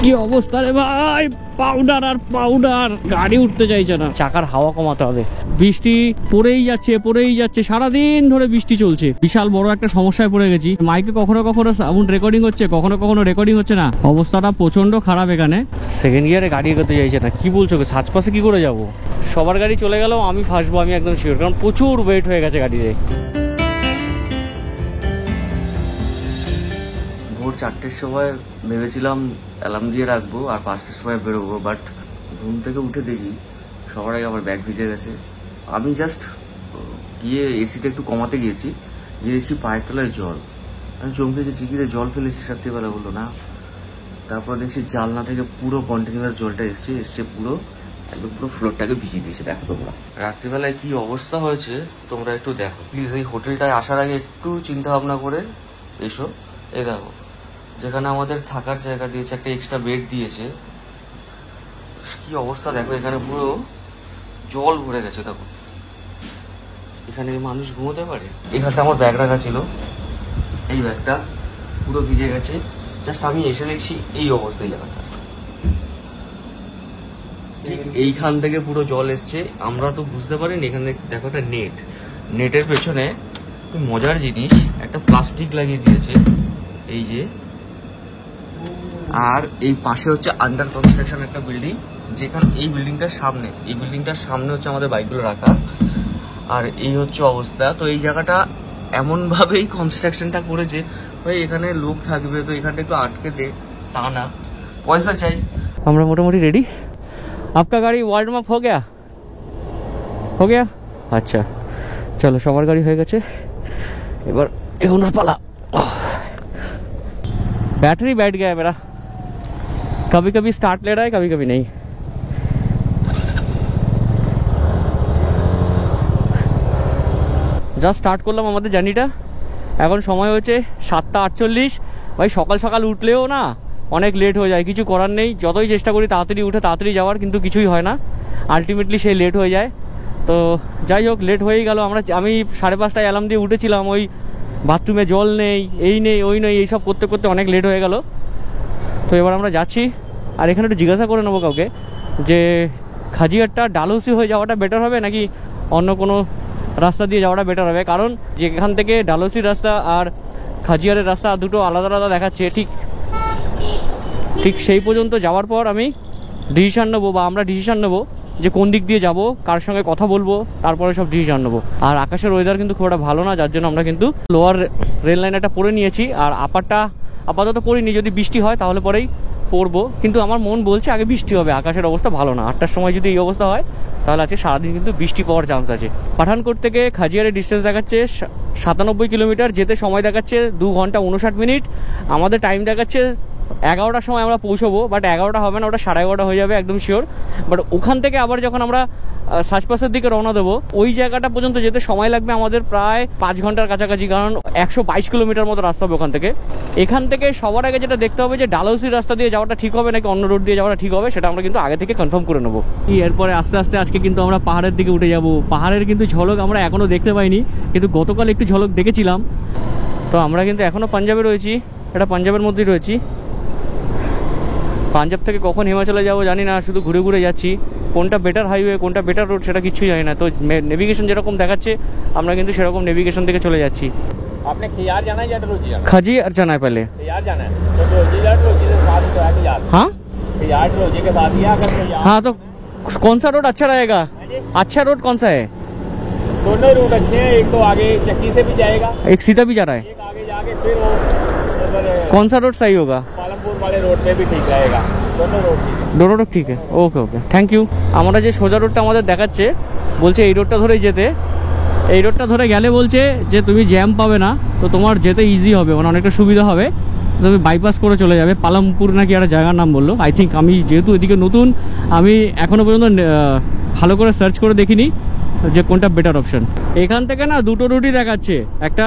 কি অবস্থা রে ভাই, পাউডার আর পাউডার, গাড়ি উঠতে চাইছে না, চাকার হাওয়া কমাতে হবে। বৃষ্টি পড়েই যাচ্ছে সারাদিন ধরে বৃষ্টি চলছে, বিশাল বড় একটা সমস্যায় পড়ে গেছি। মাইকে কখনো কখনো সাউন্ড রেকর্ডিং হচ্ছে, কখনো কখনো রেকর্ডিং হচ্ছে না, অবস্থাটা প্রচন্ড খারাপ। এখানে সেকেন্ড গিয়ারে গাড়ি এগোতে চাইছে না। কি বলছো, সাজপাশে কি করে যাবো? সবার গাড়ি চলে গেল, আমি ফাঁসবো, আমি একদম শিওর, কারণ প্রচুর ওয়েট হয়ে গেছে গাড়িতে। ভোর 4টের সময় ভেবেছিলাম অ্যালার্ম দিয়ে রাখবো আর 5টার সময় বেরোবো, বাট ঘুম থেকে উঠে দেখি সবার আগে আমার ব্যাগ ভিজে গেছে। আমি জাস্ট গিয়ে এসিটা একটু কমাতে গিয়েছি, গিয়ে দেখছি পায়ের তলায় জল। আমি চমকে গেছি, কি রে জল ফেলেছি রাত্রিবেলা, বললো না। তারপর দেখছি জানলা থেকে পুরো কন্টিনিউয়াস জলটা এসছে পুরো একদম পুরো ফ্লোরটাকে ভিজিয়ে দিয়েছে। দেখো তোমরা রাত্রিবেলায় কি অবস্থা হয়েছে তোমরা একটু দেখো প্লিজ। এই হোটেলটায় আসার আগে একটু চিন্তা ভাবনা করে এসো। এই দেখো, যেখানে আমাদের থাকার জায়গা দিয়েছে, একটা এক্সট্রা বেড দিয়েছে, কি অবস্থা দেখো। এখানে পুরো জল ভরে গেছে। দেখো এখানে মানুষ ঘুমোতে পারে? এখানটা আমার ব্যাগ রাখা ছিল, এই ব্যাগটা পুরো ভিজে গেছে। জাস্ট আমি এসে দেখছি এই অবস্থা, এই জায়গাটা ঠিক এইখান থেকে পুরো জল এসছে। আমরা তো বুঝতে পারিনি। এখানে দেখো একটা নেটের পেছনে মজার জিনিস, একটা প্লাস্টিক লাগিয়ে দিয়েছে এই যে। আর এই পাশে হচ্ছে আন্ডার কনস্ট্রাকশন একটা বিল্ডিং, যেখানে এই বিল্ডিংটার সামনে হচ্ছে আমাদের বাইকগুলো রাখা। আর এই হচ্ছে অবস্থা। তো এই জায়গাটা এমনভাবেই কনস্ট্রাকশনটা করেছে ভাই, এখানে লোক থাকবে তো এখানটা একটু আটকে দে, তা না পয়সা চাই। আমরা মোটামুটি রেডি। आपका গাড়ি ওয়ার্ম আপ हो गया? আচ্ছা চলো, সবার গাড়ি হয়ে গেছে, এবার এগোনোর পালা। बैटरी बैठ गया है मेरा, कभी कभी स्टार्ट ले रहा है, कभी कभी नहीं। জাস্ট স্টার্ট করলাম আমাদের জার্নিটা। এখন সময় হচ্ছে 7:48। ভাই সকাল সকাল উঠলেও না অনেক লেট হয়ে যায়, কিছু করার নেই। যতই চেষ্টা করি তাড়াতাড়ি উঠে তাড়াতাড়ি যাওয়ার, কিন্তু কিছুই হয় না, আলটিমেটলি সে লেট হয়ে যায়। তো যাই হোক, লেট হয়েই গেল। আমি 5:30টায় অ্যালার্ম দিয়ে উঠেছিলাম, ওই বাথরুমে জল নেই, এই নেই ওই নেই, এইসব করতে করতে অনেক লেট হয়ে গেল। তো এবার আমরা যাচ্ছি। আর এখানে একটু জিজ্ঞাসা করে নেবো কাউকে যে খাজিয়ারটা ডালহৌসি হয়ে যাওয়াটা বেটার হবে নাকি অন্য কোনো রাস্তা দিয়ে যাওয়াটা বেটার হবে। কারণ যেখান থেকে ডালহৌসির রাস্তা আর খাজিয়ারের রাস্তা দুটো আলাদা আলাদা দেখাচ্ছে। ঠিক সেই পর্যন্ত যাওয়ার পর আমি ডিসিশান নেবো, বা আমরা ডিসিশান নেবো যে কোন দিক দিয়ে যাব, কার সঙ্গে কথা বলবো, তারপরে সব ডিসিশন নেবো। আর আকাশের ওয়েদার কিন্তু খুব একটা ভালো না, যার জন্য আমরা কিন্তু লোয়ার রেল লাইন একটা পরে নিয়েছি, আর আপারটা আপাতত পরিনি। যদি বৃষ্টি হয় তাহলে পরেই পরবো, কিন্তু আমার মন বলছে আগে বৃষ্টি হবে, আকাশের অবস্থা ভালো না। 8টার সময় যদি এই অবস্থা হয় তাহলে আজকে সারাদিন কিন্তু বৃষ্টি পাওয়ার চান্স আছে। পাঠানকোট থেকে খাজিয়ারের ডিস্টেন্স দেখাচ্ছে 97 কিলোমিটার, যেতে সময় দেখাচ্ছে 2 ঘন্টা 59 মিনিট। আমাদের টাইম দেখাচ্ছে 11টার সময় আমরা পৌঁছবো, বাট 11টা হবে না, ওটা 11:30 হয়ে যাবে একদম শিওর। বাট ওখান থেকে আবার যখন আমরা সাজপাশের দিকে রওনা দেবো, ওই জায়গাটা পর্যন্ত যেতে সময় লাগবে আমাদের প্রায় 5 ঘন্টার কাছাকাছি, কারণ 122 কিলোমিটার মতো রাস্তা হবে ওখান থেকে। এখান থেকে সবার আগে যেটা দেখতে হবে যে ডালহৌসির রাস্তা দিয়ে যাওয়াটা ঠিক হবে নাকি অন্য রোড দিয়ে যাওয়াটা ঠিক হবে, সেটা আমরা কিন্তু আগে থেকে কনফার্ম করে নেবো। এরপরে আস্তে আস্তে আজকে কিন্তু আমরা পাহাড়ের দিকে উঠে যাব। পাহাড়ের কিন্তু ঝলক আমরা এখনো দেখতে পাইনি, কিন্তু গতকাল একটু ঝলক দেখেছিলাম। তো আমরা কিন্তু এখনো পাঞ্জাবে রয়েছি, এটা পাঞ্জাবের মধ্যেই রয়েছি। পাঞ্জাব থেকে কখন হিমাচলে যাবো জানি না, শুধু ঘুরে ঘুরে যাচ্ছি। কোনটা বেটার হাইওয়ে, কোনটা বেটার রোড সেটা কিছুই জানি না। তো নেভিগেশন যেরকম দেখাচ্ছে আমরা কিন্তু সেরকম নেভিগেশন থেকে চলে যাচ্ছি। आपने खियार जाना है या डलहौजी जाना है? खजियार जाना है पहले। खियार जाना है तो डलहौजी के साथ तो है खियार। हाँ खियार डलहौजी के साथ ही है। अगर खियार हाँ, तो कौन सा रोड अच्छा रहेगा? अच्छा रोड कौन सा है? दोनों रूट अच्छे हैं, एक तो आगे चक्की से भी जाएगा, एक सीधा भी जा रहा है, एक आगे जाके फिर वो कौन सा रोड सही होगा? पालमपुर वाले रोड पे भी ठीक रहेगा। दोनों रोड ठीक है। दोनों रोड ठीक है, ओके ओके, थैंक यू। আমরা যে সোজা রোডটা আমাদের দেখাচ্ছে, বলছে এই রোডটা ধরেই যেতে। এই রোডটা ধরে গেলে বলছে যে তুমি জ্যাম পাবে না, তো তোমার যেতে ইজি হবে, মানে অনেকটা সুবিধা হবে। তুমি বাইপাস করে চলে যাবে। পালামপুর নাকি একটা জায়গার নাম বললো। আই থিঙ্ক, আমি যেহেতু এদিকে নতুন, আমি এখনো পর্যন্ত ভালো করে সার্চ করে দেখিনি যে কোনটা বেটার অপশন। এখান থেকে না দুটো রুটই দেখাচ্ছে, একটা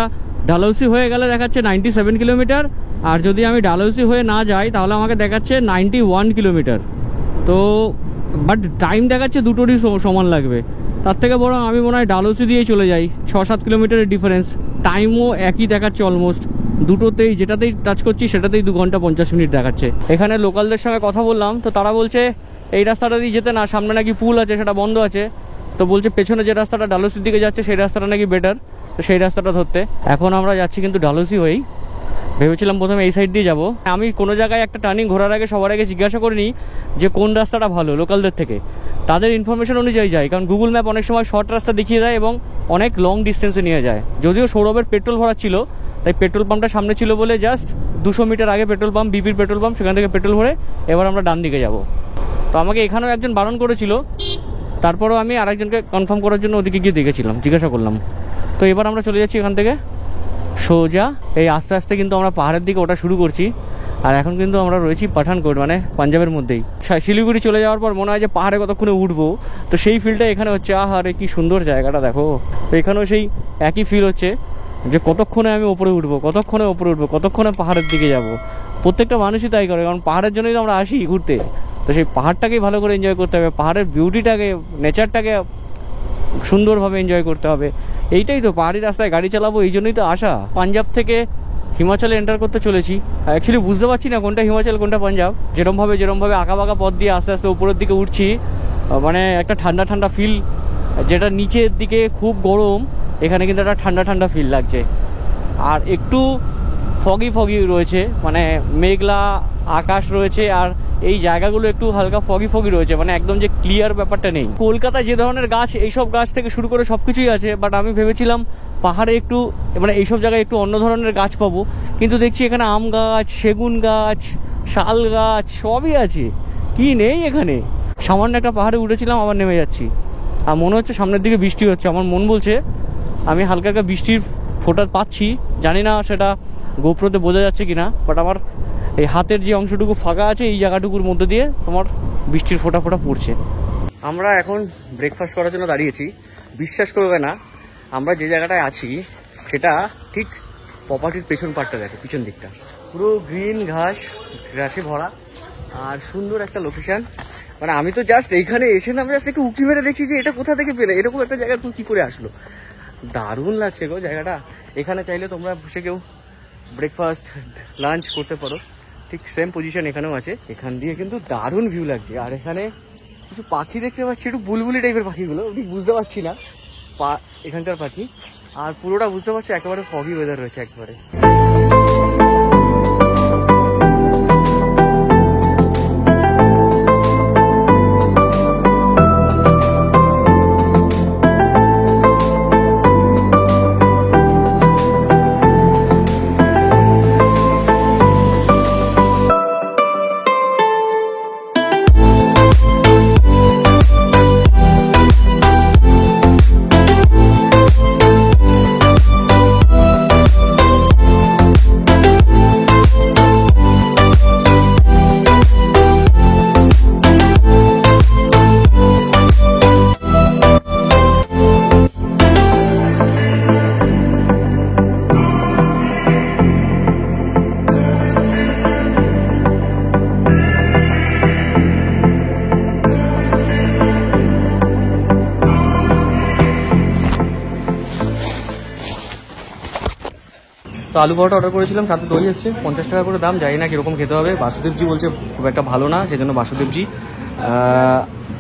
ডালহৌসি হয়ে গেলে দেখাচ্ছে 97 কিলোমিটার, আর যদি আমি ডালহৌসি হয়ে না যাই তাহলে আমাকে দেখাচ্ছে 91 কিলোমিটার। তো বাট টাইম দেখাচ্ছে দুটোরই সমান লাগবে। তার থেকে বরং আমি মনে হয় ডালহৌসি দিয়েই চলে যাই, 6-7 কিলোমিটারের ডিফারেন্স, টাইমও একই দেখাচ্ছে অলমোস্ট। দুটোতেই যেটাতেই টাচ করছি সেটাতেই 2 ঘন্টা 50 মিনিট দেখাচ্ছে। এখানে লোকালদের সঙ্গে কথা বললাম, তো তারা বলছে এই রাস্তাটা দিয়ে যেতে না, সামনে নাকি পুল আছে সেটা বন্ধ আছে। তো বলছে পেছনে যে রাস্তাটা ডালহৌসির দিকে যাচ্ছে সেই রাস্তাটা নাকি বেটার, তো সেই রাস্তাটা ধরতে। এখন আমরা যাচ্ছি কিন্তু ডালহৌসি হয়েই। ভেবেছিলাম প্রথমে এই সাইড দিয়ে যাব। আমি কোনো জায়গায় একটা টার্নিং ঘোরার আগে সবার আগে জিজ্ঞাসা করিনি যে কোন রাস্তাটা ভালো লোকালদের থেকে, তাদের ইনফরমেশন অনুযায়ী যায়। কারণ গুগল ম্যাপ অনেক সময় শর্ট রাস্তা দেখিয়ে দেয় এবং অনেক লং ডিস্টেন্সে নিয়ে যায়। যদিও সৌরভের পেট্রোল ভরা ছিল, তাই পেট্রোল পাম্পটা সামনে ছিল বলে জাস্ট 200 মিটার আগে পেট্রোল পাম্প, বিপির পেট্রোল পাম্প, সেখান থেকে পেট্রোল ভরে এবার আমরা ডান দিকে যাব। তো আমাকে এখানেও একজন বারণ করেছিল, তারপরেও আমি আরেকজনকে কনফার্ম করার জন্য ওদিকে গিয়ে দেখেছিলাম, জিজ্ঞাসা করলাম। তো এবার আমরা চলে যাচ্ছি এখান থেকে সোজা। এই আস্তে আস্তে কিন্তু আমরা পাহাড়ের দিকে ওটা শুরু করছি। আর এখন কিন্তু আমরা রয়েছি পাঠানকোট, মানে পাঞ্জাবের মধ্যেই। শিলিগুড়ি চলে যাওয়ার পর মনে হয় যে পাহাড়ে কতক্ষণে উঠবো, তো সেই ফিলটা এখানে হচ্ছে। আহারে কি সুন্দর জায়গাটা দেখো। তো এখানেও সেই একই ফিল হচ্ছে যে কতক্ষণে আমি ওপরে উঠবো, কতক্ষণে ওপরে উঠবো, কতক্ষণে পাহাড়ের দিকে যাব। প্রত্যেকটা মানুষই তাই করে, কারণ পাহাড়ের জন্যই তো আমরা আসি ঘুরতে। তো সেই পাহাড়টাকেই ভালো করে এনজয় করতে হবে, পাহাড়ের বিউটিটাকে, নেচারটাকে সুন্দরভাবে এনজয় করতে হবে। এইটাই তো পাহাড়ি রাস্তায় গাড়ি চালাবো, এই জন্যই তো আসা। পাঞ্জাব থেকে হিমাচলে এন্টার করতে চলেছি। অ্যাকচুয়ালি বুঝতে পারছি না কোনটা হিমাচল কোনটা পাঞ্জাব। যেরমভাবে আঁকাবাঁকা পথ দিয়ে আস্তে আস্তে উপরের দিকে উঠছি, মানে একটা ঠান্ডা ঠান্ডা ফিল। যেটা নিচের দিকে খুব গরম, এখানে কিন্তু একটা ঠান্ডা ঠান্ডা ফিল লাগছে। আর একটু ফগি রয়েছে, মানে মেঘলা আকাশ রয়েছে। আর এই জায়গাগুলো একটু হালকা ফগি রয়েছে, মানে একদম যে ক্লিয়ার ব্যাপারটা নেই। কলকাতায় যে ধরনের গাছ, এইসব গাছ থেকে শুরু করে সব কিছুই আছে, বাট আমি ভেবেছিলাম পাহাড়ে একটু, মানে এইসব জায়গায় একটু অন্য ধরনের গাছ পাবো। কিন্তু দেখছি এখানে আম গাছ, সেগুন গাছ, শাল গাছ সবই আছে, কি নেই এখানে। সামান্য একটা পাহাড়ে উঠেছিলাম, আবার নেমে যাচ্ছি। আর মনে হচ্ছে সামনের দিকে বৃষ্টি হচ্ছে। আমার মন বলছে আমি হালকা হালকা বৃষ্টির ফোঁটা পাচ্ছি, জানি না সেটা গোপ্রোতে বোঝা যাচ্ছে কিনা, বাট আমার এই হাতের যে অংশটুকু ফাঁকা আছে এই জায়গাটুকুর মধ্যে দিয়ে তোমার বৃষ্টির ফোঁটা পড়ছে। আমরা এখন ব্রেকফাস্ট করার জন্য দাঁড়িয়েছি। বিশ্বাস করবে না, আমরা যে জায়গাটায় আছি সেটা ঠিক প্রপার্টির পেছন পাটটা দেখে, পিছন দিকটা পুরো গ্রিন ঘাসে ভরা আর সুন্দর একটা লোকেশন। মানে আমি তো জাস্ট এইখানে এসে না, আমি জাস্ট একটু উঁকি মেরে দেখছি যে এটা কোথা থেকে পেলে, এরকম একটা জায়গা কি করে আসলো। দারুণ লাগছে গো জায়গাটা। এখানে চাইলে তোমরা বসে কেউ ব্রেকফাস্ট লাঞ্চ করতে পারো, ঠিক সেম পজিশন এখানেও আছে। এখান দিয়ে কিন্তু দারুণ ভিউ লাগছে। আর এখানে কিছু পাখি দেখতে পাচ্ছি, একটু বুলবুলি টাইপের পাখিগুলো, ঠিক বুঝতে পারছি না এখানকার পাখি। আর পুরোটা বুঝতে পারছি একেবারে ফগি ওয়েদার রয়েছে একবারে। তো আলু পরোটা অর্ডার করেছিলাম, সাথে দই এসছে, 50 টাকা করে দাম। জানি না কীরকম খেতে হবে। বাসুদেবজি বলছে খুব একটা ভালো না, সেজন্য বাসুদেবজি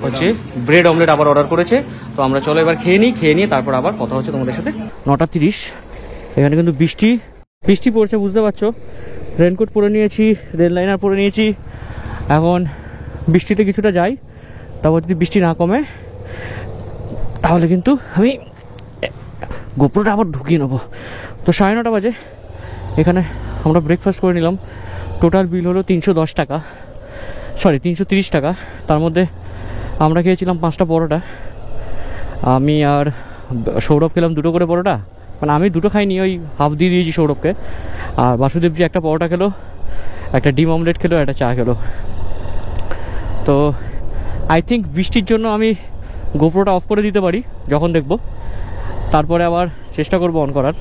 হচ্ছে ব্রেড অমলেট আবার অর্ডার করেছে। তো আমরা চলো এবার খেয়ে নিয়ে তারপর আবার কথা হচ্ছে তোমাদের সাথে। 9:30। এখানে কিন্তু বৃষ্টি পড়ছে, বুঝতে পারছো। রেনকোট পরে নিয়েছি, রেল লাইনার পরে নিয়েছি। এখন বৃষ্টিতে কিছুটা যাই, তারপর যদি বৃষ্টি না কমে তাহলে কিন্তু আমি গোপ্রোটা আবার ঢুকিয়ে নেবো। তো 9:30 বাজে। এখানে আমরা ব্রেকফাস্ট করে নিলাম। টোটাল বিল হলো 310 টাকা, 330 টাকা। তার মধ্যে আমরা খেয়েছিলাম 5টা পরোটা। আমি আর সৌরভ খেলাম 2টো করে পরোটা, মানে আমি 2টো খাইনি, ওই হাফ দিয়ে দিয়েছি সৌরভকে। আর বাসুদেবজি একটা পরোটা খেলো, একটা ডিম অমলেট খেলো, একটা চা খেলো। তো আই থিঙ্ক বৃষ্টির জন্য আমি গোপ্রোটা অফ করে দিতে পারি যখন দেখবো, তারপরে আবার চেষ্টা করবো অন করার।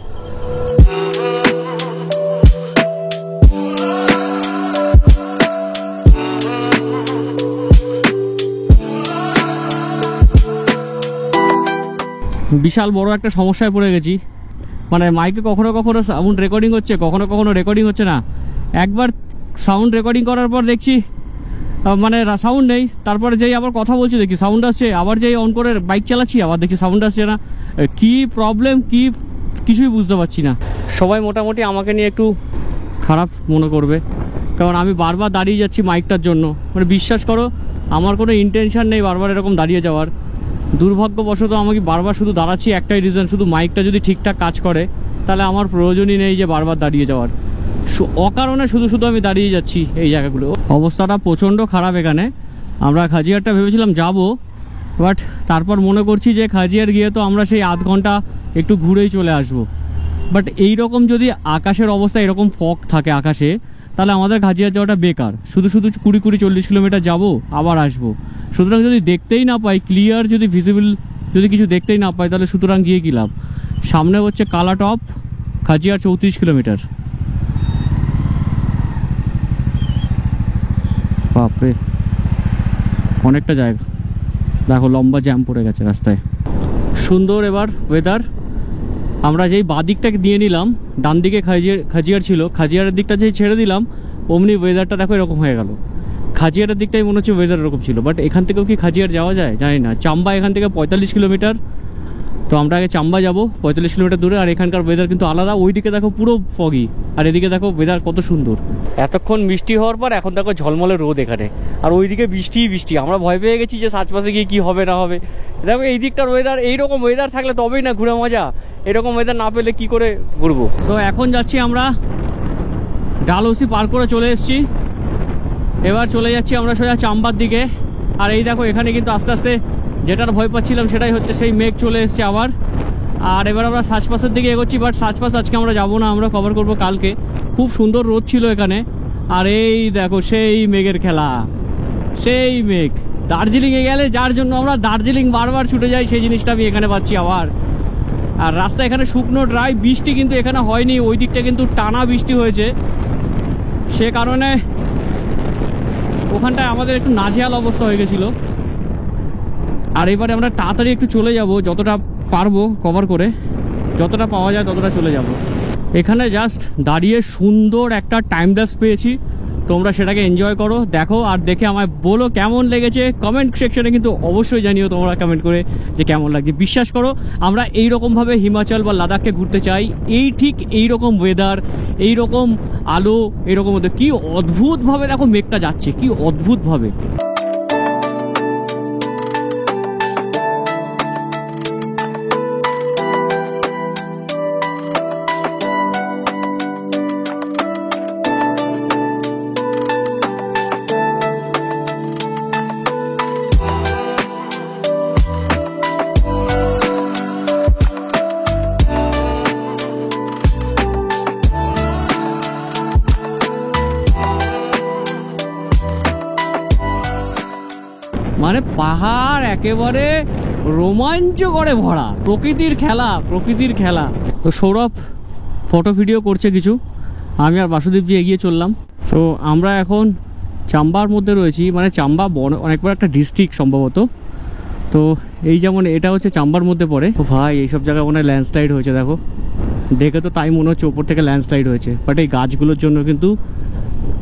বিশাল বড় একটা সমস্যায় পড়ে গেছি। মানে মাইকে কখনো কখনো সাউন্ড রেকর্ডিং হচ্ছে, কখনো কখনো রেকর্ডিং হচ্ছে না। একবার সাউন্ড রেকর্ডিং করার পর দেখছি মানে সাউন্ড নেই, তারপরে যেই আবার কথা বলছি দেখি সাউন্ড আসছে, আবার যেই অন করে বাইক চালাচ্ছি আবার দেখি সাউন্ড আসছে না। কি প্রবলেম কি কিছুই বুঝতে পারছি না। সবাই মোটামুটি আমাকে নিয়ে একটু খারাপ মনে করবে, কারণ আমি বারবার দাঁড়িয়ে যাচ্ছি মাইকটার জন্য। মানে বিশ্বাস করো আমার কোনো ইন্টেনশন নেই বারবার এরকম দাঁড়িয়ে যাওয়ার, দুর্ভাগ্যবশত আমাকে বারবার শুধু দাঁড়াচ্ছি একটাই রিজন, শুধু মাইকটা যদি ঠিকঠাক কাজ করে তাহলে আমার প্রয়োজনই নেই যে বারবার দাঁড়িয়ে যাওয়ার। অকারণে শুধু শুধু আমি দাঁড়িয়ে যাচ্ছি এই জায়গাগুলো। অবস্থাটা প্রচণ্ড খারাপ এখানে। আমরা খাজিয়ারটা ভেবেছিলাম যাব, বাট তারপর মনে করছি যে খাজিয়ার গিয়ে তো আমরা সেই আধ ঘন্টা একটু ঘুরেই চলে আসব। বাট এই রকম যদি আকাশের অবস্থা এরকম ফগ থাকে আকাশে, তাহলে আমাদের খাজিয়ার যাওয়াটা বেকার। শুধু শুধু 20-40 কিলোমিটার যাবো আবার আসবো। সুতরাং যদি দেখতেই না পাই ক্লিয়ার, যদি ভিজিবল যদি কিছু দেখতেই না পাই, তাহলে সুতরাং গিয়ে কী লাভ। সামনে হচ্ছে কালাটপ, খাজিয়ার 34 কিলোমিটার। বাপরে অনেকটা জায়গা, দেখো লম্বা জ্যাম পড়ে গেছে রাস্তায়। সুন্দর এবার ওয়েদার। আমরা যেই বাঁ দিকটাকে দিয়ে নিলাম, ডান দিকে খাজিয়ার ছিল, খাজিয়ারের দিকটা যেই ছেড়ে দিলাম অমনি ওয়েদারটা দেখো এরকম হয়ে গেল। খাজিয়ারের দিকটাই মনে হচ্ছে ওয়েদার এরকম ছিল, বাট এখান থেকেও কি খাজিয়ার যাওয়া যায় জানি না। চাম্বা এখান থেকে 45 কিলোমিটার, তো আমরা আগে চাম্বা যাবো 45 কিলোমিটার দূরে। আর এখানকার ওয়েদার কিন্তু আলাদা, ওইদিকে দেখো পুরো ফগি, আর এদিকে দেখো ওয়েদার কত সুন্দর। এতক্ষণ বৃষ্টি হওয়ার পর এখন দেখো ঝলমলে রোদ এখানে, আর ওইদিকে বৃষ্টিই বৃষ্টি। আমরা ভয় পেয়ে গেছি যে সাজপাশে গিয়ে কি হবে না হবে। দেখো এই দিকটার ওয়েদার, এইরকম ওয়েদার থাকলে তবেই না ঘুরে মজা, এরকম ওয়েদার না পেলে কি করে ঘুরবো। তো এখন যাচ্ছি আমরা, ডালহৌসি পার করে চলে এসেছি, এবার চলে যাচ্ছি আমরা সোজা চাম্বার দিকে। আর এই দেখো এখানে কিন্তু আস্তে আস্তে যেটার ভয় পাচ্ছিলাম সেটাই হচ্ছে, সেই মেঘ চলে এসছে আবার। আর এবার আমরা সাজপাসের দিকে এগোচ্ছি, বাট সাজপাস আজকে আমরা যাবো না, আমরা কভার করবো কালকে। খুব সুন্দর রোদ ছিল এখানে, আর এই দেখো সেই মেঘের খেলা, সেই মেঘ। দার্জিলিংয়ে গেলে যার জন্য আমরা দার্জিলিং বারবার ছুটে যাই, সেই জিনিসটা আমি এখানে পাচ্ছি আবার। আর রাস্তা এখানে শুকনো ড্রাই, বৃষ্টি কিন্তু এখানে হয়নি, ওই দিকটা কিন্তু টানা বৃষ্টি হয়েছে। সে কারণে ওখানটায় আমাদের একটু নাজেহাল অবস্থা হয়ে গেছিলো। আর এবারে আমরা তাড়াতাড়ি একটু চলে যাব, যতটা পারবো কভার করে, যতটা পাওয়া যায় ততটা চলে যাব। এখানে জাস্ট দাঁড়িয়ে সুন্দর একটা টাইম ল্যাপস পেয়েছি, তোমরা সেটাকে এনজয় করো, দেখো, আর দেখে আমায় বলো কেমন লেগেছে। কমেন্ট সেকশনে কিন্তু অবশ্যই জানিও তোমরা কমেন্ট করে যে কেমন লাগছে। বিশ্বাস করো আমরা এইরকমভাবে হিমাচল বা লাদাখকে ঘুরতে চাই, এই ঠিক এইরকম ওয়েদার, এইরকম আলো, এইরকম ওদের। কি অদ্ভুতভাবে দেখো মেঘটা যাচ্ছে, কি অদ্ভুতভাবে। মানে পাহাড় একেবারে রোমাঞ্চ করে ভরা, প্রকৃতির খেলা, প্রকৃতির খেলা। তো সৌরভ ফটো ভিডিও করছে কিছু, আমি আর বাসুদেবজি এগিয়ে চললাম। তো আমরা এখন চাম্বার মধ্যে রয়েছি, মানে চাম্বা অনেক বড় একটা ডিস্ট্রিক্ট সম্ভবত। তো এই যেমন এটা হচ্ছে চাম্বার মধ্যে পড়ে। ও ভাই এইসব জায়গায় মনে হয় ল্যান্ডস্লাইড হয়েছে, দেখো দেখে তো তাই মনে হচ্ছে ওপর থেকে ল্যান্ডস্লাইড হয়েছে। বাট এই গাছগুলোর জন্য কিন্তু,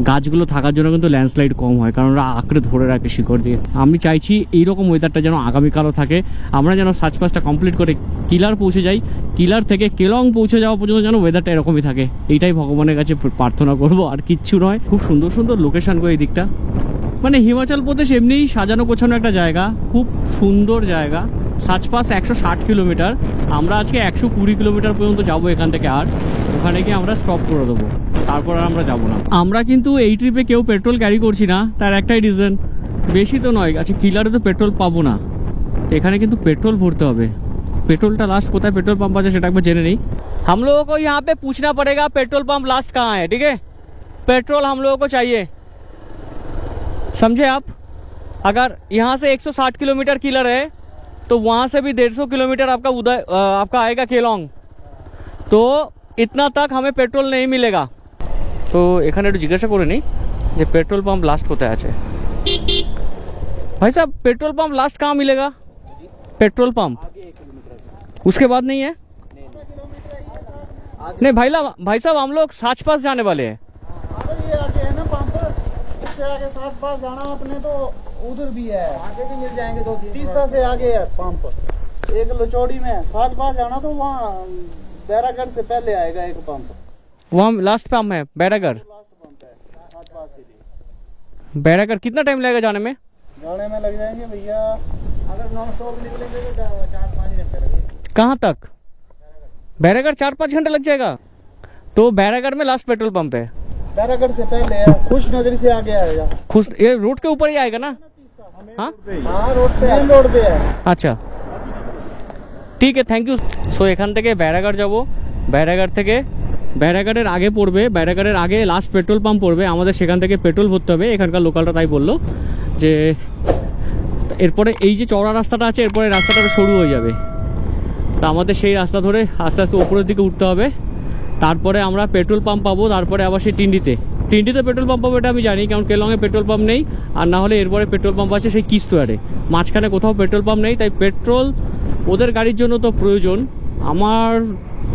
গাছগুলো থাকার জন্য কিন্তু ল্যান্ডস্লাইড কম হয়, কারণ ওরা আঁকড়ে ধরে রাখে শিকড় দিয়ে। আমি চাইছি এইরকম ওয়েদারটা যেন আগামীকালও থাকে, আমরা যেন সাজপাসটা কমপ্লিট করে কিলার পৌঁছে যাই, কিলার থেকে কেলং পৌঁছে যাওয়া পর্যন্ত যেন ওয়েদারটা এরকমই থাকে। এইটাই ভগবানের কাছে প্রার্থনা করব, আর কিচ্ছু নয়। খুব সুন্দর সুন্দর লোকেশন গো এই দিকটা, মানে হিমাচল প্রদেশ এমনিই সাজানো গোছানো একটা জায়গা, খুব সুন্দর জায়গা। সাজপাস 160 কিলোমিটার, আমরা আজকে 120 কিলোমিটার পর্যন্ত যাবো এখান থেকে। আর ওখানে গিয়ে আমরা স্টপ করে দেবো, তারপর আর আমরা যাবো না। আমরা কিন্তু এই ট্রিপে কেউ পেট্রোল ক্যারি করছি না, তার একটাই রিজন, বেশি তো নয়। আচ্ছা কিলারে তো পেট্রোল পাবো না, তো এখানে কিন্তু পেট্রোল ভরতে হবে। पेट्रोल लास्ट कोথায় पेट्रोल पंप আছে সেটা একবার জেনে নেই। हम लोगों को यहाँ पे पूछना पड़ेगा पेट्रोल पंप लास्ट कहाँ है, ठीक है। पेट्रोल हम लोगों को चाहिए, समझे आप। अगर यहाँ से 160 किलोमीटर किलर है तो वहाँ से भी 150 किलोमीटर आपका आएगा केलोंग, तो इतना तक हमें पेट्रोल नहीं मिलेगा। तो এখানে একটু জিজ্ঞাসা করে নেই যে पेट्रोल पंप लास्ट কোথায় আছে। भाई साहब पेट्रोल पंप लास्ट कहाँ मिलेगा, पेट्रोल पंप उसके बाद नहीं है। नहीं भाई साहब हम लोग साच पास जाने वाले हैं। अगर ये आगे है ना पंप, इससे आगे साथ पास जाना अपने तो उधर भी है, आगे भी मिल जाएंगे 2-3 से आगे है पंप, एक लचौड़ी में है। साथ पास जाना तो वहाँ बैरागढ़ से पहले आएगा एक पंप, वहाँ लास्ट पंप है बैरागढ़। लास्ट पंप है साथ पास के लिए। बैरागढ़ कितना टाइम लगेगा जाने में? जाने में लग जाएंगे भैया, अगर नॉन स्टॉप निकलेंगे तो 4-5 घंटे लगेंगे। कहाँ तक? बैरागढ़ 4-5 घंटे लग जाएगा। तो बैरागढ़ में लास्ट पेट्रोल पंप है। बैरागढ़ से पहले है, खुश नगरी से आगे आएगा। खुश ये रोड के ऊपर ही आएगा ना? हाँ हाँ रोड पे, मेन रोड पे है। আচ্ছা ঠিক আছে, থ্যাংক ইউ। সো এখান থেকে ব্যারাগাড় যাব, ব্যারাগাড় থেকে ব্যারাগাড়ের আগে পড়বে, ব্যারাগাড়ের আগে লাস্ট পেট্রোল পাম্প পড়বে, আমাদের সেখান থেকে পেট্রোল ভরতে হবে। এখানকার লোকালটা তাই বললো যে এরপরে এই যে চওড়া রাস্তাটা আছে, এরপরে রাস্তাটা সরু হয়ে যাবে, তা আমাদের সেই রাস্তা ধরে আস্তে আস্তে উপরের দিকে উঠতে হবে। তারপরে আমরা পেট্রোল পাম্প পাবো, তারপরে আবার সেই টিন্ডিতে পেট্রোল পাম্প পাবো, এটা আমি জানি, কারণ কেলংয়ে পেট্রোল পাম্প নেই। আর না হলে এরপরে পেট্রোল পাম্প আছে সেই কিস্তোয়ারে, মাঝখানে কোথাও পেট্রোল পাম্প নেই। তাই পেট্রোল ওদের গাড়ির জন্য তো প্রয়োজন, আমার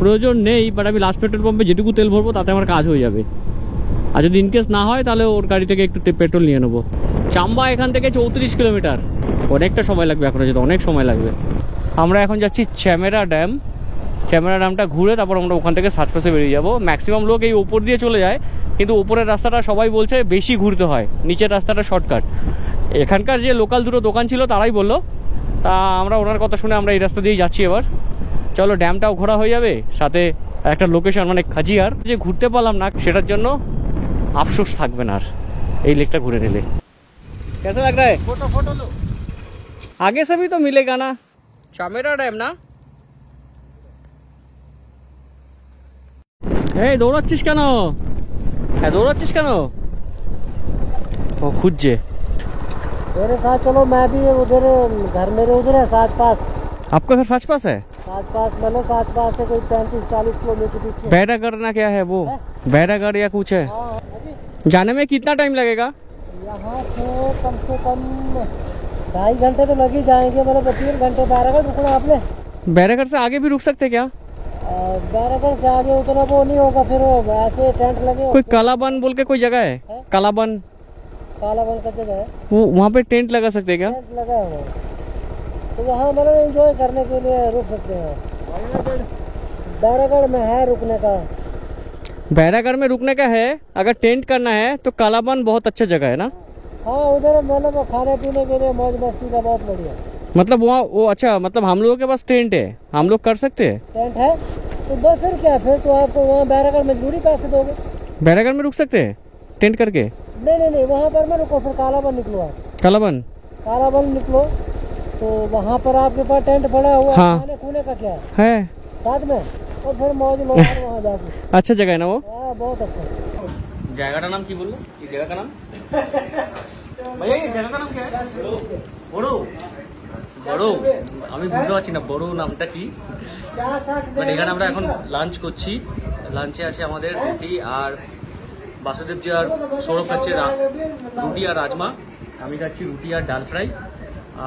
প্রয়োজন নেই, বাট আমি লাস্ট পেট্রোল পাম্পে যেটুকু তেল ভরবো তাতে আমার কাজ হয়ে যাবে। আর যদি ইনকেস না হয় তাহলে ওর গাড়ি থেকে একটু পেট্রোল নিয়ে নেবো। চাম্বা এখান থেকে 34 কিলোমিটার, অনেকটা সময় লাগবে, এখন যেতে অনেক সময় লাগবে। আমরা এখন যাচ্ছি চ্যামেরা ড্যাম। চ্যামেরা ড্যামটা ঘুরে তারপর আমরা ওখান থেকে সাজপাশে বেরিয়ে যাবো। ম্যাক্সিমাম লোক এই ওপর দিয়ে চলে যায়, কিন্তু ওপরের রাস্তাটা সবাই বলছে বেশি ঘুরতে হয়, নিচের রাস্তাটা শর্টকাট। এখানকার যে লোকাল দুটো দোকান ছিল তারাই বললো, তা আমরা ওনার কথা শুনে আমরা এই রাস্তা দিয়েই যাচ্ছি। এবার চলো, ড্যামটাও ঘোরা হয়ে যাবে, সাথে একটা লোকেশন মানে খাজিয়ার যে ঘুরতে পারলাম না সেটার জন্য আফসোস থাকবে না আর এই লেকটা ঘুরে নিলে। कैसा लग रहा है? फोटो लो, आगे से भी तो मिलेगा ना, चामेरा डैम ना। এই দৌড়াচ্ছিস কেন? হ্যাঁ দৌড়াচ্ছিস কেন? ও খুঁজছে। मेरे साथ चलो, मैं भी उधर, घर मेरे उधर है साथ पास। आपका घर साच पास है? साथ पास मतलब साथ पास से कोई 35-40 किलोमीटर पीछे। बैरागढ़ ना क्या है वो, बैरागढ़ या कुछ है? हाँ, जाने में कितना टाइम लगेगा? यहाँ से कम 2.5 घंटे तो लग ही जाएंगे, मतलब 3 घंटे। बैरागढ़ रुकना आपने? बैरागढ़ से आगे भी रुक सकते क्या? बैरागढ़ से आगे उतना वो नहीं होगा, फिर वो ऐसे टेंट लगे। कोई कालाबन बोल के कोई जगह है? कालाबन, कालाबन का जगह है, वो वहाँ पे टेंट लगा सकते हैं क्या? टेंट लगा हुआ है, तो वहाँ मतलब एंजॉय करने के लिए रुक सकते हैं। बैरागढ़ में है रुकने का। बैरागढ़ में रुकने का है, अगर टेंट करना है तो कालाबन बहुत अच्छा जगह है ना? हाँ उधर मतलब खाने पीने के लिए मौज मस्ती का बहुत बढ़िया मतलब वहाँ वो अच्छा, मतलब हम लोगों के पास टेंट है, हम लोग कर सकते हैं? टेंट है तो बस, फिर क्या, फिर तो आपको वहाँ बैरागढ़ में जरूरी पैसे दोगे। बैरागढ़ में रुक सकते हैं टेंट करके? नहीं, वहाँ पर मैं रुको, फिर कालाबन निकलो आप। कालाबन निकलो तो वहाँ पर आपके पास टेंट पड़ा हुआ है, हाँ। खाने खूने का क्या है साथ में, और फिर मौज लो वहाँ जाके। अच्छा जगह है ना वो? हाँ बहुत अच्छा। জায়গাটার নাম কি বললো? এই জায়গাটার নাম ভাইয়া, এই জায়গাটার নাম কি? বড় বড়, আমি বুঝতে পারছি না বড় নামটা কি। বাট এখানে আমরা এখন লাঞ্চ করছি। লাঞ্চে আছে আমাদের রুটি আর বাসুদেবজি আর সৌরভ খাচ্ছে রুটি আর রাজমা, আমি খাচ্ছি রুটি আর ডাল ফ্রাই।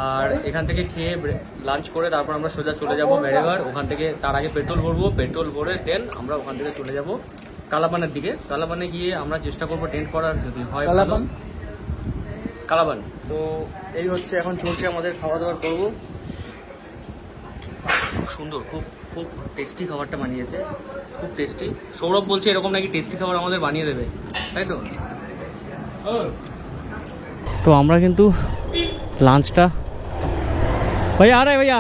আর এখান থেকে খেয়ে লাঞ্চ করে তারপর আমরা সোজা চলে যাব মেরেঘাট। ওখান থেকে তার আগে পেট্রোল ভরবো, পেট্রোল ভরে দেন আমরা ওখান থেকে চলে যাব কালাবানের দিকে। কালাবানে গিয়ে আমরা চেষ্টা করবো টেন্ট করার, যদি হয় কালাবান। তো এই হচ্ছে এখন চলছে আমাদের খাওয়া দাওয়ার করবো। খুব সুন্দর, খুব খুব টেস্টি খাবারটা বানিয়েছে, খুব টেস্টি। সৌরভ বলছে এরকম নাকি টেস্টি খাবার আমাদের বানিয়ে দেবে, তাই তো? তো আমরা কিন্তু লাঞ্চটা ভাইয়া আরে ভাইয়া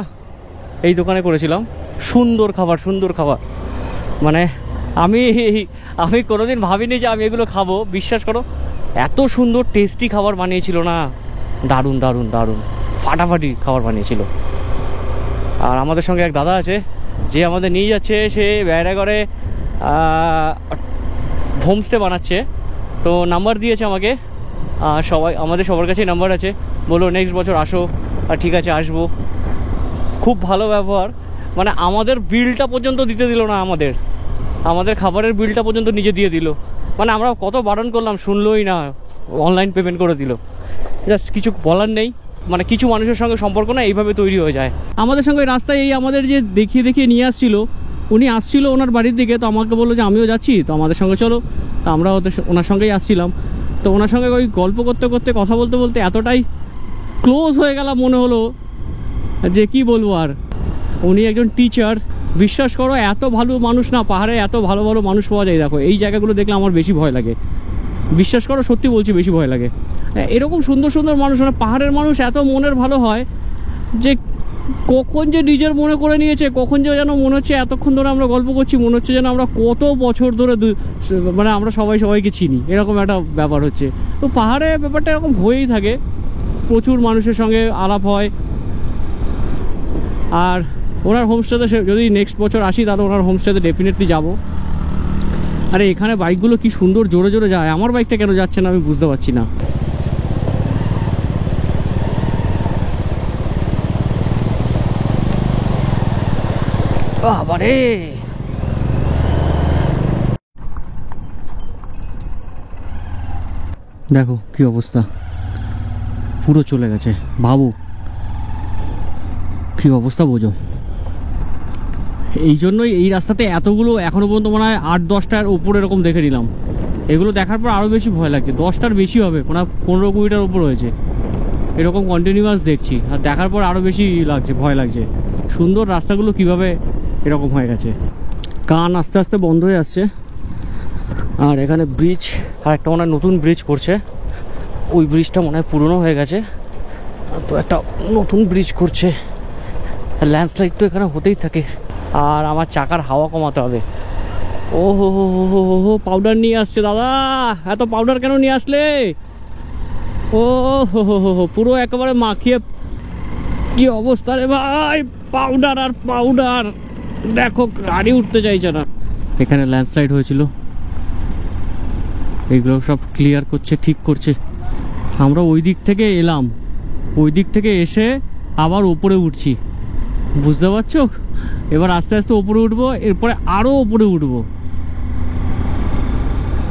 এই দোকানে করেছিলাম। সুন্দর খাবার, মানে আমি কোনোদিন ভাবিনি যে আমি এগুলো খাবো, বিশ্বাস করো। এত সুন্দর টেস্টি খাবার বানিয়েছিল না, দারুণ দারুণ দারুণ, ফাটাফাটি খাবার বানিয়েছিল। আর আমাদের সঙ্গে এক দাদা আছে যে আমাদের নিয়ে যাচ্ছে, সে ব্যারাগড়ে হোমস্টে বানাচ্ছে। তো নাম্বার দিয়েছে আমাকে, আমাদের সবার কাছেই নাম্বার আছে, বললো নেক্সট বছর আসো। আর ঠিক আছে আসবো। খুব ভালো ব্যবহার, মানে আমাদের বিলটা পর্যন্ত দিতে দিল না, আমাদের খাবারের বিলটা পর্যন্ত নিজে দিয়ে দিল। মানে আমরা কত বারণ করলাম, শুনলোই না, অনলাইন পেমেন্ট করে দিল। জাস্ট কিছু বলার নেই, মানে কিছু মানুষের সঙ্গে সম্পর্ক না এইভাবে তৈরি হয়ে যায়। আমাদের সঙ্গে রাস্তায় এই আমাদের যে দেখিয়ে নিয়ে আসছিল, উনি আসছিল ওনার বাড়ির দিকে, তো আমাকে বললো যে আমিও যাচ্ছি, তো আমাদের সঙ্গে চলো। তো আমরা ওনার সঙ্গেই আসছিলাম। তো ওনার সঙ্গে ওই গল্প করতে করতে কথা বলতে বলতে এতটাই ক্লোজ হয়ে গেলাম মনে হলো যে কি বলবো আর। উনি একজন টিচার, বিশ্বাস করো এত ভালো মানুষ না, পাহাড়ে এত ভালো ভালো মানুষ পাওয়া যায়। দেখো এই জায়গাগুলো দেখলে আমার বেশি ভয় লাগে, বিশ্বাস করো সত্যি বলছি বেশি ভয় লাগে। এরকম সুন্দর সুন্দর মানুষ, মানে পাহাড়ের মানুষ এত মনের ভালো হয় যে কখন যে নিজের মনে করে নিয়েছে, কখন যে যেন মনে হচ্ছে এতক্ষণ ধরে আমরা গল্প করছি, মনে হচ্ছে যেন আমরা কত বছর ধরে মানে আমরা সবাই সবাইকে চিনি, এরকম একটা ব্যাপার হচ্ছে। তো পাহাড়ে ব্যাপারটা এরকম হয়েই থাকে, প্রচুর মানুষের সঙ্গে আলাপ হয়। আর ওনার হোমস্টেতে যদি নেক্সট বছর আসি তাহলে ওনার হোমস্টেতে ডেফিনেটলি যাব। আরে এখানে বাইকগুলো কি সুন্দর জোরে জোরে যায়, আমার বাইকটা কেন যাচ্ছে না আমি বুঝতে পারছি না। বাবারে দেখো কি অবস্থা, পুরো চলে গেছে। ভাবো কি অবস্থা, বোঝো। এই জন্যই এই রাস্তাতে এতগুলো এখনো পর্যন্ত মনে হয় 8-10টার উপর এরকম দেখে নিলাম। এগুলো দেখার পর আরও বেশি ভয় লাগছে, 10টার বেশি হবে, মানে 15-20টার উপর হয়েছে এরকম কন্টিনিউয়াস দেখছি। আর দেখার পর আরও বেশি লাগছে, ভয় লাগছে। সুন্দর রাস্তাগুলো কিভাবে এরকম হয়ে গেছে। কান আস্তে আস্তে বন্ধ হয়ে আসছে। আর এখানে ব্রিজ, আর একটা মনে হয় নতুন ব্রিজ করছে, ওই ব্রিজটা মনে হয় পুরনো হয়ে গেছে, তো একটা নতুন ব্রিজ করছে। ল্যান্ডস্লাইড তো এখানে হতেই থাকে। আর আমার চাকার হাওয়া কমাতে হবে। ও হো হো হো হো হো, পাউডার নিয়ে আসছে দাদা, এত পাউডার কেন নিয়ে আসলে? ও হো হো হো, পুরো একেবারে মাখিয়ে কি অবস্থা রে ভাই, পাউডার আর পাউডার। দেখো গাড়ি উঠতে চাইছে না। এখানে ল্যান্ডস্লাইড হয়েছিল, এইগুলো সব ক্লিয়ার করছে, ঠিক করছে। আমরা ওই দিক থেকে এলাম, ওই দিক থেকে এসে আবার ওপরে উঠছি, বুঝতে পারছো? এবার আস্তে আস্তে ওপরে উঠবো, এরপরে আরও ওপরে উঠবো।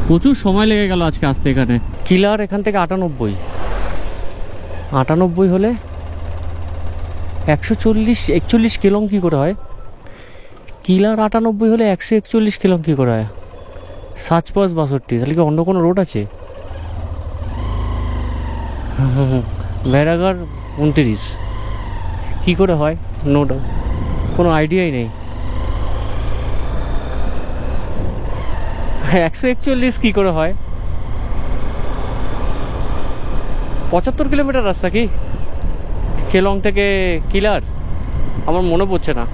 প্রচুর সময় লেগে গেল আজকে আসতে এখানে। কিলার এখান থেকে 98 হলে 140-41 কিলোং কী করে হয়? কিলার 98 হলে 141 কিলোং কী করে হয়? 7-5-62, তাহলে কি অন্য কোনো রোড আছে? ভেড়াঘর 29 কী করে হয়? নো ডাউট, কোনো আইডিয়াই নেই। 141 কী করে হয়? 75 কিলোমিটার রাস্তা কি কেলং থেকে কিলার? আমার মনে পড়ছে না।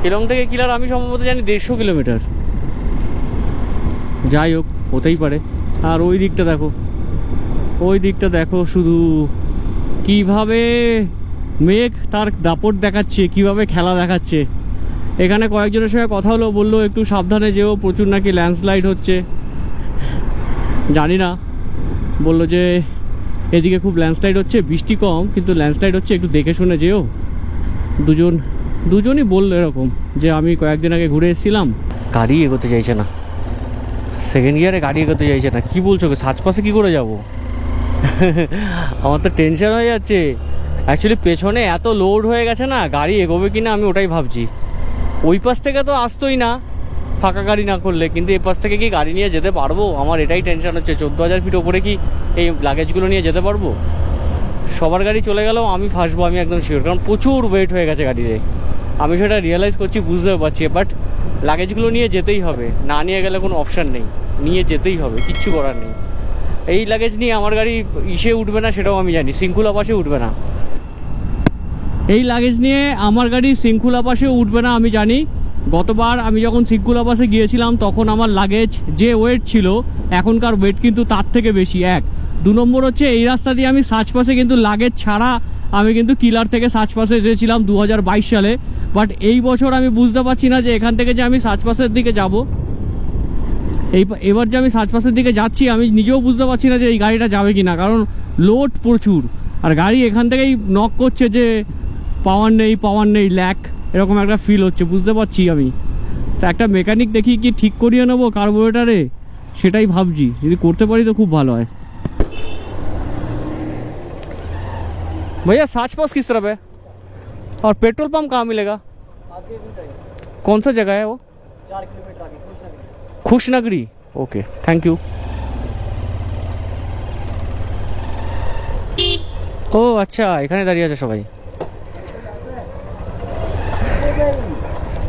কেলং থেকে কিলার আমি সম্ভবত জানি 150 কিলোমিটার। যাই হোক, হতেই পারে। আর ওই দিকটা দেখো, ওই দিকটা দেখো শুধু কিভাবে মেঘ তার দাপট দেখাচ্ছে, কিভাবে খেলা দেখাচ্ছে। এখানে কয়েকজনের সঙ্গে কথা হলো, বললো একটু সাবধানে যেও, প্রচুর নাকি ল্যান্ডস্লাইড হচ্ছে। জানি না, বললো যে এদিকে খুব ল্যান্ডস্লাইড হচ্ছে, বৃষ্টি কম কিন্তু ল্যান্ডস্লাইড হচ্ছে, একটু দেখে শুনে যেও। দুজনই বললো এরকম, যে আমি কয়েকদিন আগে ঘুরে এসেছিলাম। গাড়ি এগোতে চাইছে না, সেকেন্ড গিয়ারে গাড়ি এগোতে চাইছে না। কি বলছো, সাজপাশে কী করে যাব? আমার তো টেনশন হয়ে যাচ্ছে। অ্যাকচুয়ালি পেছনে এত লোড হয়ে গেছে না, গাড়ি এগোবে কি না আমি ওটাই ভাবছি। ওই পাশ থেকে তো আসতোই না ফাঁকা গাড়ি না করলে, কিন্তু এই পাশ থেকে কি গাড়ি নিয়ে যেতে পারবো? আমার এটাই টেনশন হচ্ছে। 14,000 ফিট ওপরে কি এই লাগেজগুলো নিয়ে যেতে পারবো? সবার গাড়ি চলে গেলেও আমি ফাঁসবো, আমি একদম শিওর, কারণ প্রচুর ওয়েট হয়ে গেছে গাড়িতে। আমি সেটা রিয়েলাইজ করছি, বুঝতেও পারছি, বাট লাগেজগুলো নিয়ে যেতেই হবে। না নিয়ে গেলে কোনো অপশান নেই, নিয়ে যেতেই হবে, কিচ্ছু করার নেই। এই লাগেজ নিয়ে আমার গাড়ি ইসে উঠবে না, সেটাও আমি জানি, শৃঙ্খলা পাশে উঠবে না। এই লাগেজ নিয়ে আমার গাড়ি শৃঙ্খলা পাশে উঠবে না আমি জানি। গতবার আমি যখন শৃঙ্খলা পাশে গিয়েছিলাম তখন আমার লাগেজ যে ওয়েট ছিল এখনকার ওয়েট কিন্তু তার থেকে বেশি। 2 নম্বর হচ্ছে এই রাস্তা দিয়ে আমি সাজপাশে কিন্তু লাগেজ ছাড়া আমি কিন্তু কিলার থেকে সাজপাশে এসেছিলাম 2022 সালে। বাট এই বছর আমি বুঝতে পারছি না যে এখান থেকে যে আমি সাজপাশের দিকে যাব, এবার যে আমি সাজপাশের দিকে যাচ্ছি আমি নিজেও বুঝতে পারছি না যে এই গাড়িটা যাবে কি না, কারণ লোড প্রচুর। আর গাড়ি এখান থেকেই নক করছে যে পাওয়ার নেই ল্যাক, এরকম একটা ফিল হচ্ছে, বুঝতে পারছি আমি। তো একটা মেকানিক দেখি কি ঠিক করিয়ে নেবো কার্বোরেটারে, সেটাই ভাবছি। যদি করতে পারি তো খুব ভালো হয়। भैया साच पास किस तरफ है और पेट्रोल पंप कहाँ मिलेगा? कौन सा जगह है वो? 4 किलोमीटर आगे खुशनगरी। Okay, thank you. ও আচ্ছা, এখানে দাঁড়িয়ে আছে সবাই।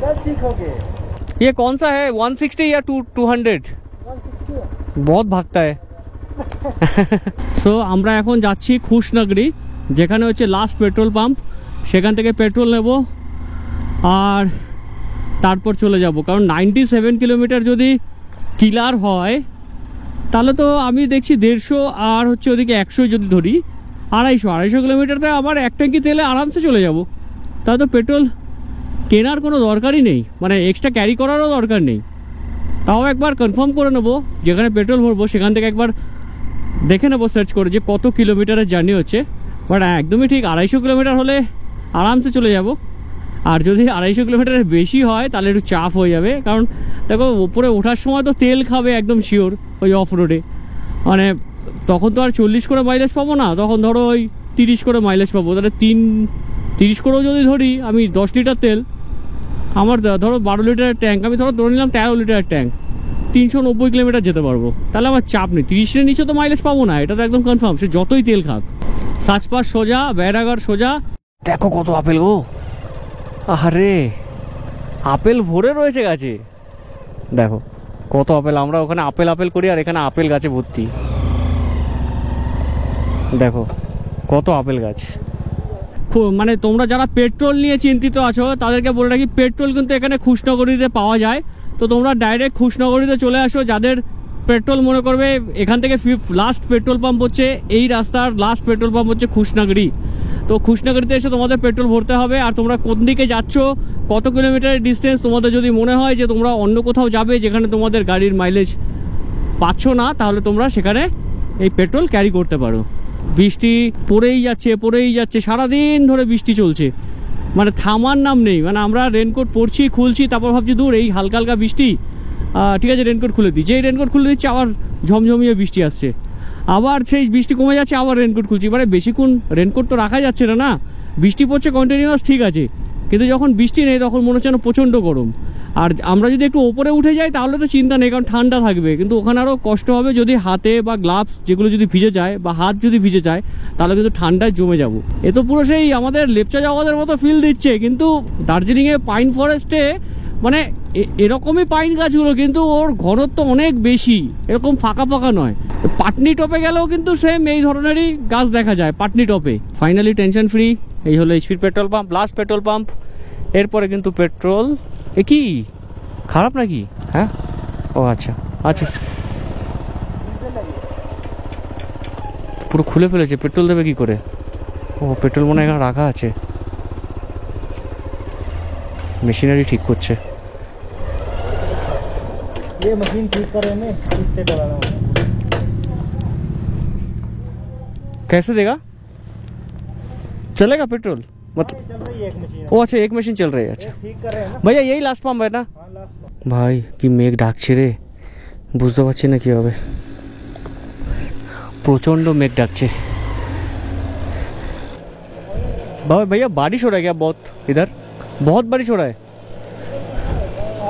कब सीखोगे? ये कौन सा है, 160 या 200? 160 बहुत भागता है। সো আমরা এখন যাচ্ছি খুশনগরি, যেখানে হচ্ছে লাস্ট পেট্রোল পাম্প। সেখান থেকে পেট্রোল নেব আর তারপর চলে যাব, কারণ 97 কিলোমিটার যদি কিলার হয় তাহলে তো আমি দেখছি 150 আর হচ্ছে ওদিকে 100 যদি ধরি 250 কিলোমিটারতে আবার এক ট্যাঙ্কি তেলে আরামসে চলে যাব। তাহলে তো পেট্রোল কেনার কোনো দরকারই নেই, মানে এক্সট্রা ক্যারি করারও দরকার নেই। তাও একবার কনফার্ম করে নেবো, যেখানে পেট্রোল ভরবো সেখান থেকে একবার দেখে নেবো সার্চ করে যে কত কিলোমিটারের জার্নি হচ্ছে। বাট একদমই ঠিক 250 কিলোমিটার হলে আরামসে চলে যাব। আর যদি 250 কিলোমিটারের বেশি হয় তাহলে একটু চাপ হয়ে যাবে, কারণ দেখো ওপরে ওঠার সময় তো তেল খাবে একদম শিওর ওই অফ রোডে। মানে তখন তো আর 40 করে মাইলেজ পাবো না, তখন ধরো ওই 30 করে মাইলেজ পাবো। তাহলে 30 করেও যদি ধরি আমি 10 লিটার তেল, আমার ধরো 12 লিটারের ট্যাঙ্ক, আমি ধরো ধরে নিলাম 13 লিটারের ট্যাঙ্ক, 390 কিলোমিটার যেতে পারবো। তাহলে আমার চাপ নেই, 30-এর নিচে তো মাইলেজ পাবো না, এটা তো একদম কনফার্ম। সে যতই তেল খাক। সাচপাস সোজা, বেড়াঘর সোজা। দেখো কত আপেল গো, আরে আপেল ভরে রয়েছে গাছে। দেখো কত আপেল, আমরা ওখানে আপেল করি আর এখানে আপেল গাছে ভর্তি। দেখো কত আপেল গাছ। মানে তোমরা যারা পেট্রোল নিয়ে চিন্তিত আছো তাদেরকে বলে রাখি, পেট্রোল কিন্তু এখানে খুশনগরীতে পাওয়া যায়। তো তোমরা ডাইরেক্ট খুশনগরীতে চলে আসো। যাদের পেট্রোল মনে করবে এখান থেকে লাস্ট পেট্রোল পাম্প হচ্ছে এই রাস্তার লাস্ট পেট্রোল পাম্প হচ্ছে খুশনগরী, তো খুশনগরীতে এসে তোমাদের পেট্রোল ভরতে হবে। আর তোমরা কোন দিকে যাচ্ছ, কত কিলোমিটারের ডিস্টেন্স, তোমাদের যদি মনে হয় যে তোমরা অন্য কোথাও যাবে যেখানে তোমাদের গাড়ির মাইলেজ পাচ্ছ না, তাহলে তোমরা সেখানে এই পেট্রোল ক্যারি করতে পারো। বৃষ্টি পড়েই যাচ্ছে সারাদিন ধরে বৃষ্টি চলছে, মানে থামার নাম নেই। মানে আমরা রেনকোট পরছি, খুলছি, তারপর ভাবছি দূর এই হালকা হালকা বৃষ্টি, ঠিক আছে রেনকোট খুলে দিই। যেই রেনকোট খুলে দিচ্ছি আবার ঝমঝমিয়ে বৃষ্টি আসছে, আবার সেই বৃষ্টি কমে যাচ্ছে, আবার রেনকোট খুলছি। মানে বেশিক্ষণ রেনকোট তো রাখা যাচ্ছে না, না বৃষ্টি পড়ছে কন্টিনিউয়াস ঠিক আছে, কিন্তু যখন বৃষ্টি নেই তখন মনে হচ্ছে না প্রচণ্ড গরম। আর আমরা যদি একটু ওপরে উঠে যাই তাহলে তো চিন্তা নেই, কারণ ঠান্ডা থাকবে, কিন্তু ওখানে আরও কষ্ট হবে। যদি হাতে বা গ্লাভস যেগুলো যদি ভিজে যায় বা হাত যদি ভিজে যায় তাহলে কিন্তু ঠান্ডায় জমে যাব। এ তো পুরো সেই আমাদের লেপচা জগতের মতো ফিল দিচ্ছে, কিন্তু দার্জিলিংয়ে পাইন ফরেস্টে মানে এরকমই পাইন গাছগুলো, কিন্তু ওর ঘনত্ব অনেক বেশি, এরকম ফাঁকা ফাঁকা নয়। পাটনি টপে গেলেও কিন্তু সেম এই ধরনেরই গাছ দেখা যায় পাটনি টপে। Finally tension free. এই হলো এইচপির petrol pump, last petrol pump. এরপরে কিন্তু পেট্রোল এ কি খারাপ নাকি? হ্যাঁ, ও আচ্ছা আচ্ছা, পুরো খুলে ফেলেছে। পেট্রোল দেবে কি করে? ও পেট্রোল মনে হয় এখানে রাখা আছে, মেশিনারি ঠিক করছে। ये मशीन ठीक कर रहे हैं, इससे डलाना है। कैसे देगा? चलेगा पेट्रोल मतलब? चल रही है एक मशीन, ও আচ্ছা, এক মেশিন চল रही है। अच्छा ठीक कर रहे हैं ना। ভাইয়া এই লাস্ট পাম্প है ना? हाँ लास्ट ভাই কি মেঘ ডাকছে রে, বুঝতে পারছি না কি হবে। প্রচন্ড মেঘ ডাকছে भाई। भैया बारिश हो रहा है क्या? बहुत इधर बहुत बारिश हो रहा है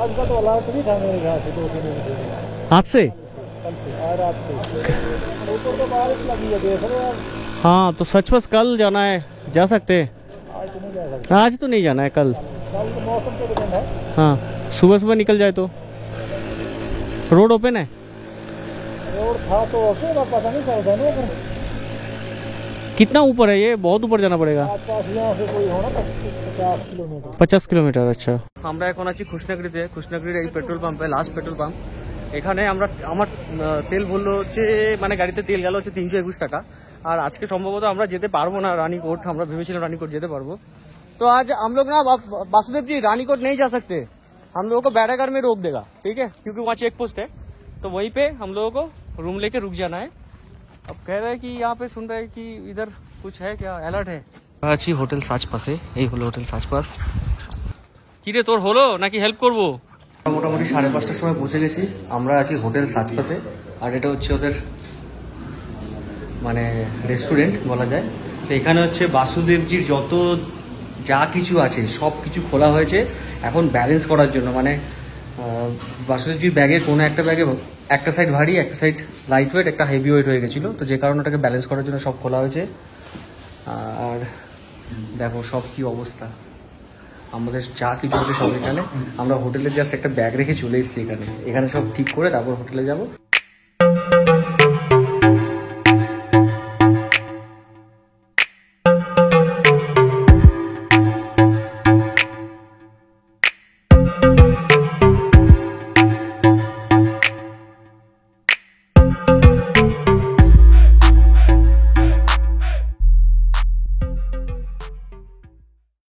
आज का तो अलर्ट भी था मेरे ख्याल से 2-3 दिन से, आज से। कल से और रात से ऊपर तो बारिश लगी है, देख रहे हो आप। हाँ तो सच बस कल जाना है, जा सकते हैं? आज तो नहीं जा सकते, आज तो नहीं जाना है, कल। कल तो मौसम पे डिपेंड है। हाँ सुबह सुबह निकल जाए तो। रोड ओपन है? रोड था तो ओके, पता नहीं चलता ना, कितना ऊपर है ये? बहुत ऊपर जाना पड़ेगा। आसपास यहाँ से कोई होना 50 किलोमीटर। 50 কিলোমিটার। আচ্ছা, আমরা এখন আছি খুশনগরীতে। খুশনগরীর এই পেট্রোল পাম্পে, লাস্ট পেট্রোল পাম্প। এখানে আমার তেল ভরলো হচ্ছে, মানে গাড়িতে তেল গেল হচ্ছে 321 টাকা। আর আজকে সম্ভবত আমরা যেতে পারবো না রানীकोट, আমরা ভেবেছিলাম রানীकोट যেতে পারবো। तो आज हम लोग ना वासुदेव जी रानीकोट नहीं जा सकते, हम लोगों को बैरागढ़ में रोक देगा, ठीक है, क्योंकि वहाँ चेक पोस्ट है। तो वहीं पे हम लोगों को रूम लेके रुक जाना है। अब कह रहे हैं कि यहाँ पे सुन रहे हैं कि इधर कुछ है क्या, अलर्ट है। আছি হোটেল সাজপাসে, এই হলো হোটেল সাজপাস। কি রে তোর হলো নাকি হেল্প করবো? মোটামুটি 5:30টার সময় পৌঁছে গেছি। আমরা আছি হোটেল সাজপাসে, আর এটা হচ্ছে ওদের মানে রেস্টুরেন্ট বলা যায়। তো এখানে হচ্ছে বাসুদেবজির যত যা কিছু আছে সব কিছু খোলা হয়েছে এখন ব্যালেন্স করার জন্য, মানে বাসুদেবজির ব্যাগের কোনো একটা ব্যাগে একটা সাইড ভারী, একটা সাইড লাইট ওয়েট, একটা হেভি ওয়েট হয়ে গেছিলো, তো যে কারণে ওটাকে ব্যালেন্স করার জন্য সব খোলা হয়েছে। আর দেখো সব কি অবস্থা, আমাদের যা কিছু হচ্ছে সব এখানে। আমরা হোটেলে জাস্ট একটা ব্যাগ রেখে চলে এসেছি এখানে, এখানে সব ঠিক করে তারপর হোটেলে যাব।